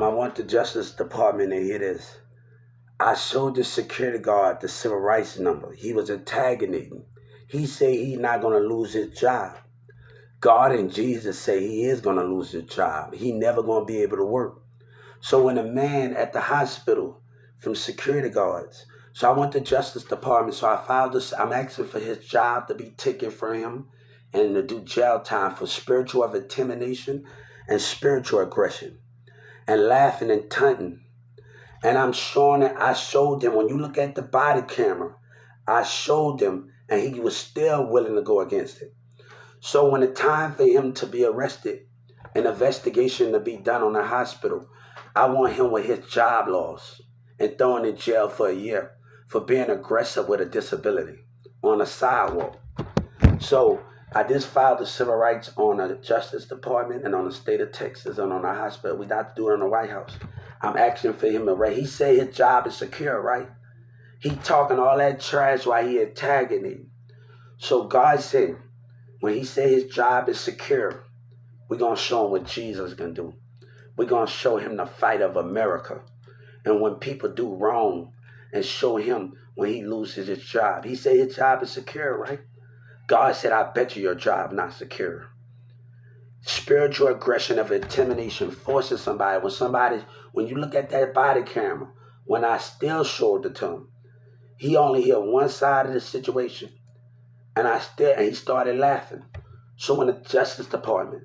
I want the Justice Department to hear this. I showed the security guard the civil rights number. He was antagonizing. He said he's not going to lose his job. God and Jesus say he is going to lose his job. He never going to be able to work. So when a man at the hospital from security guards, so I went to Justice Department, so I filed this, I'm asking for his job to be taken from him and to do jail time for spiritual intimidation and spiritual aggression and laughing and taunting. And I'm showing it, I showed them, when you look at the body camera, I showed them and he was still willing to go against it. So when the time for him to be arrested, an investigation to be done on the hospital, I want him with his job loss and thrown in jail for a year for being aggressive with a disability on a sidewalk. So I just filed the civil rights on the Justice Department and on the state of Texas and on the hospital. We got to do it on the White House. I'm asking for him to rate. He say his job is secure, right? He talking all that trash while he attacking me. So God said, when he say his job is secure, we're going to show him what Jesus can do. We're going to show him the fight of America. And when people do wrong and show him when he loses his job. He said his job is secure, right? God said, I bet you your job not secure. Spiritual aggression of intimidation, forcing somebody. When you look at that body camera, when I still showed it to him, he only heard one side of the situation. And he started laughing. So when the Justice Department,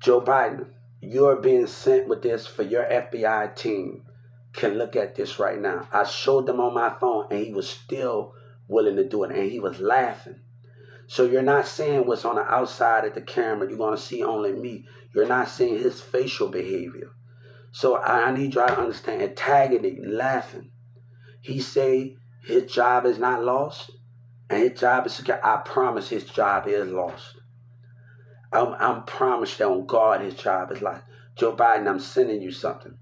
Joe Biden, you're being sent with this for your FBI team can look at this right now. I showed them on my phone and he was still willing to do it and he was laughing. So you're not seeing what's on the outside of the camera. You're going to see only me. You're not seeing his facial behavior. So I need y'all to understand, antagonism, laughing. He say his job is not lost and his job is secure. I promise his job is lost. I'm promised that on God his job is lost. Joe Biden, I'm sending you something.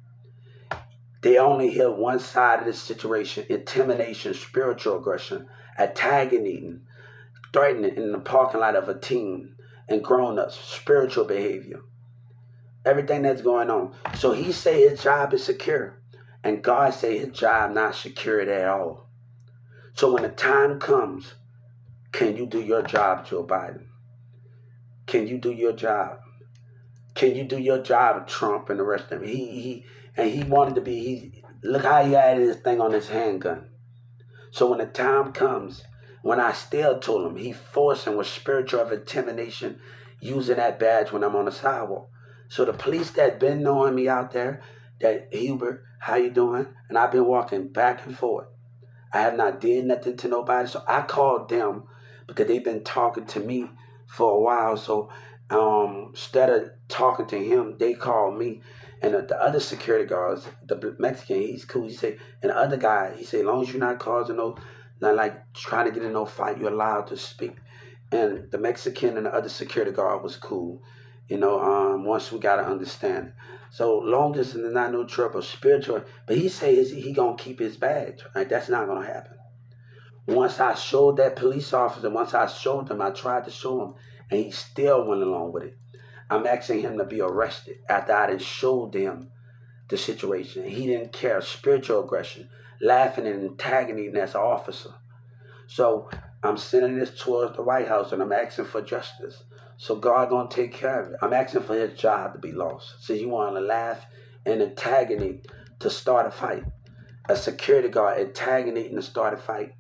They only hear one side of this situation, intimidation, spiritual aggression, antagonism, threatening in the parking lot of a teen and grown-ups, spiritual behavior, everything that's going on. So he say his job is secure, and God say his job not secured at all. So when the time comes, can you do your job, Joe Biden? Can you do your job? Can you do your job, Trump and the rest of them? He wanted to be, look how he had his thing on his handgun. So when the time comes, when I still told him, he forced him with spiritual intimidation, using that badge when I'm on the sidewalk. So the police that been knowing me out there, that Hubert, how you doing? And I've been walking back and forth. I have not did nothing to nobody. So I called them because they've been talking to me for a while. So instead of talking to him, they called me. And the other security guards, the Mexican, he's cool. He said, and the other guy, he said, as long as you're not causing not like trying to get in no fight, you're allowed to speak. And the Mexican and the other security guard was cool. Once we got to understand. So long as there's not no trouble, spiritual. But he says he going to keep his badge. Right? That's not going to happen. Once I showed that police officer, once I showed him, I tried to show him, and he still went along with it. I'm asking him to be arrested after I had showed him the situation. He didn't care. Spiritual aggression, laughing and antagonizing as an officer. So I'm sending this towards the White House and I'm asking for justice. So God gonna take care of it. I'm asking for his job to be lost. So you want to laugh and antagonate to start a fight. A security guard antagonating to start a fight.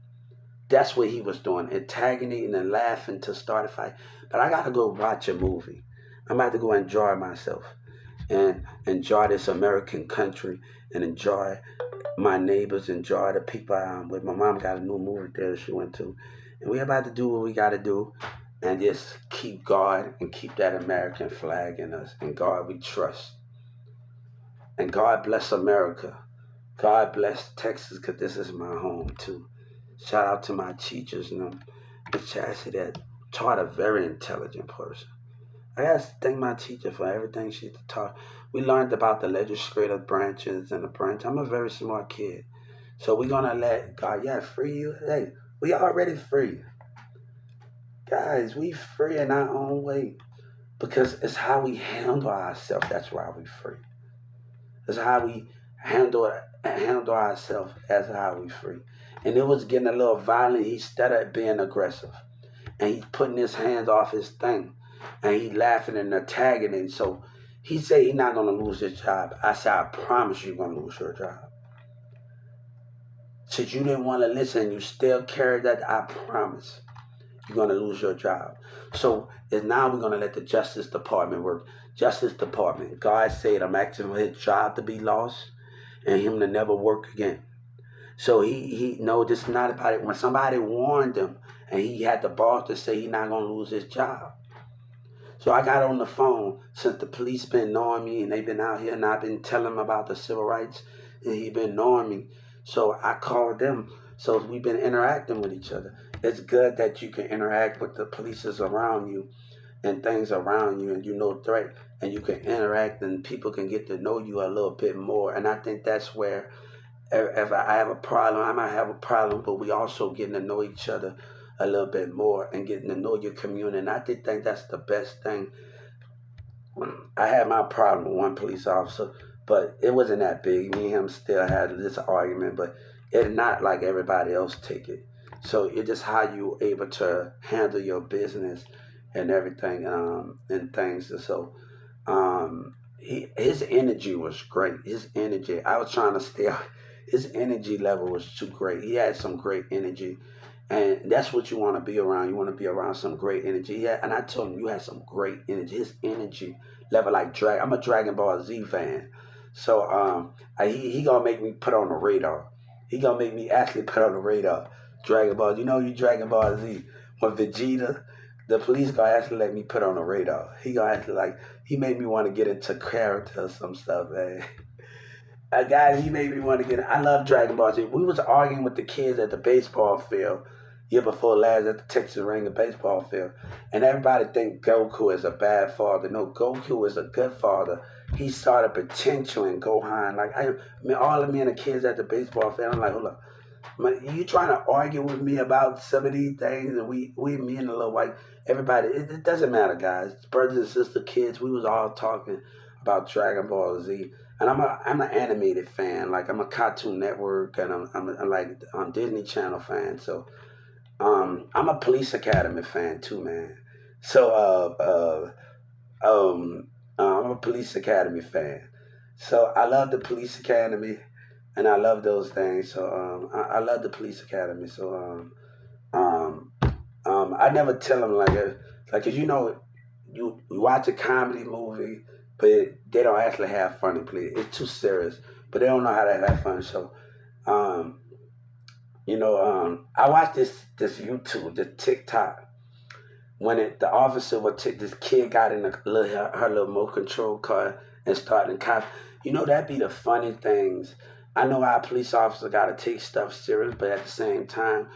That's what he was doing, antagonating and laughing to start a fight. But I gotta go watch a movie. I'm about to go enjoy myself and enjoy this American country and enjoy my neighbors, enjoy the people I'm with. My mom got a new movie theater she went to. And we're about to do what we got to do and just keep God and keep that American flag in us. And God we trust. And God bless America. God bless Texas because this is my home too. Shout out to my teachers and them. Miss Chassie that taught a very intelligent person. I got to thank my teacher for everything she taught. We learned about the legislative branches and the branch. I'm a very smart kid. So we're going to let God, free you. Hey, we already free. Guys, we free in our own way because it's how we handle ourselves. That's why we free. That's how we handle ourselves as how we free. And it was getting a little violent. He started being aggressive, and he's putting his hands off his thing, and he laughing and attacking it. So he said he's not gonna lose his job. I said, I promise you're gonna lose your job. Since you didn't want to listen, you still carry that. I promise you're gonna lose your job. So is now we're gonna let the Justice Department work. Justice Department. God said I'm asking for his job to be lost and him to never work again. So he no, this is not about it. When somebody warned him and he had the balls to say he's not gonna lose his job. So I got on the phone since the police been knowing me and they've been out here and I've been telling them about the civil rights and he been knowing me. So I called them. So we've been interacting with each other. It's good that you can interact with the police around you and things around you and you know threat and you can interact and people can get to know you a little bit more. And I think that's where if I have a problem, I might have a problem, but we also getting to know each other a little bit more and getting to know your community. And I think that's the best thing. I had my problem with one police officer, but it wasn't that big. Me and him still had this argument, but it's not like everybody else take it. So it's just how you able to handle your business and everything and things. And so his energy was great. His energy, I was trying to stay. His energy level was too great. He had some great energy, and that's what you want to be around. You want to be around some great energy. Yeah, and I told him you had some great energy. His energy level like drag. I'm a Dragon Ball Z fan, so he gonna make me put on the radar. He gonna make me actually put on the radar. Dragon Ball. You know you Dragon Ball Z when Vegeta. The police gonna actually let me put on the radar. He gonna actually like he made me want to get into character or some stuff, man. A guy he made me want to get. I love Dragon Ball Z. We was arguing with the kids at the baseball field year before last at the Texas Ranger baseball field, and everybody think Goku is a bad father. No, Goku is a good father. He saw the potential in Gohan. Like I mean, all of me and the kids at the baseball field. I'm like, hold up, man, you trying to argue with me about some of these things? And we me and the little white everybody. It doesn't matter, guys. Brothers and sister, kids. We was all talking about Dragon Ball Z. And I'm an animated fan. Like I'm a Cartoon Network and I'm like Disney Channel fan. So I'm a Police Academy fan too, man. So I'm a Police Academy fan. So I love the Police Academy, and I love those things. So I love the Police Academy. So I never tell them like 'cause you know you watch a comedy movie, but they don't actually have fun in play. It's too serious, but they don't know how to have fun. So um, I watched this YouTube, the TikTok, when the officer would take this kid got in her little remote control car and started cop. You know that be the funny things. I know our police officer got to take stuff serious, but at the same time,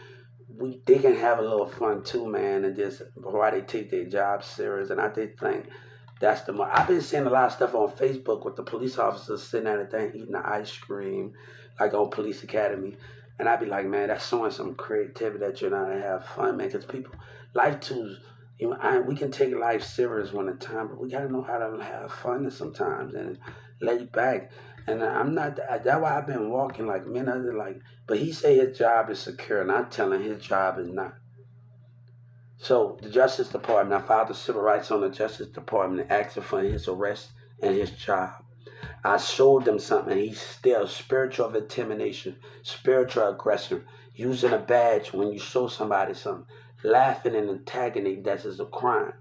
they can have a little fun too, man, and just why they take their job serious. And I did think that's the more. I've been seeing a lot of stuff on Facebook with the police officers sitting at a thing eating the ice cream, like on Police Academy. And I'd be like, man, that's showing some creativity that you're not gonna have fun, man. Because people, life too, we can take life serious one at a time, but we gotta know how to have fun sometimes and lay back. And I'm not. That's why I've been walking like men other like. But he say his job is secure, and I'm telling his job is not. So the Justice Department, I filed the civil rights on the Justice Department asking for his arrest and his job. I showed them something. He's still spiritual intimidation, spiritual aggression, using a badge when you show somebody something, laughing and antagonism. That is a crime.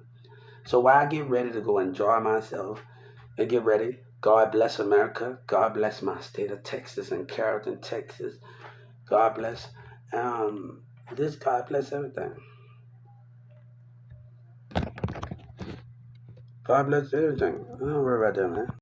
So while I get ready to go enjoy myself and get ready, God bless America. God bless my state of Texas and Carrollton, Texas. God bless. Um, this God bless everything. God bless everything. I don't worry about that, man.